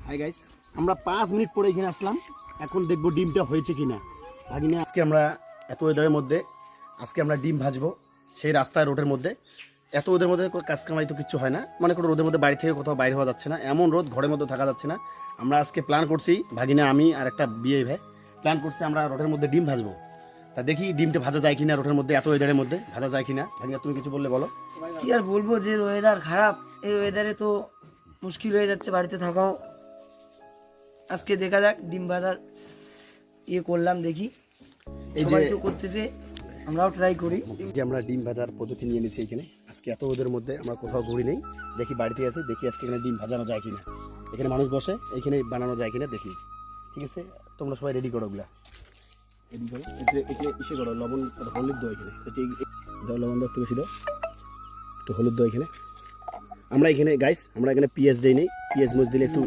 Hi guys, আমরা 5 minute পরে এখানে আসলাম। এখন দেখবো ডিমটা হয়েছে কিনা। ভাগিনা আজকে আমরা এত ওয়েদারের মধ্যে আজকে আমরা ডিম ভাজবো সেই রাস্তায় রোডের মধ্যে। এত রোদের মধ্যে কাজ কামাই তো কিছু হয় না, মানে কোনো রোদের মধ্যে বাড়ি থেকে কোথাও বাইরে হওয়া যাচ্ছে না, এমন রোদ ঘরের মধ্যে থাকা যাচ্ছে না। আমরা আজকে প্ল্যান করছি, ভাগিনা আমি আর একটা বিয়ে ভাই প্ল্যান করছি আমরা রোডের মধ্যে ডিম ভাজবো। তা দেখি ডিমটা ভাজা যায় কিনা, রোডের মধ্যে এত ওয়েদারের মধ্যে ভাজা যায় কিনা। ভাগিনা তুমি কিছু বললে বলো। কি আর বলবো, যে ওয়েদার খারাপ, এই ওয়েদারে তো মুশকিল হয়ে যাচ্ছে বাড়িতে থাকাও। আজকে দেখা যাক, ডিম ভাজার করলাম, দেখি এই যে সবাই তো করতেছে, আমরাও ট্রাই করি। যে আমরা ডিম ভাজার পদ্ধতি নিয়ে নিয়েছি এখানে। আজকে এত ওদের মধ্যে আমরা কোথাও ঘুরি নেই, দেখি বাড়িতে আছে, দেখি আজকে এখানে ডিম ভাজানো যায় কিনা, এখানে মানুষ বসে এইখানে বানানো যায় কিনা দেখি। ঠিক আছে, তোমরা সবাই রেডি করো, ওগুলা রেডি করো, এখানে ইসে করো, লবণ হলুদ দাও এখানে, দাও লবণ দাও, একটু বেশি দাও, একটু হলুদ দাও এখানে। আমরা এখানে গাইস আমরা এখানে পেঁয়াজ দিই নেই, পেঁয়াজ মরিচ দিলে একটু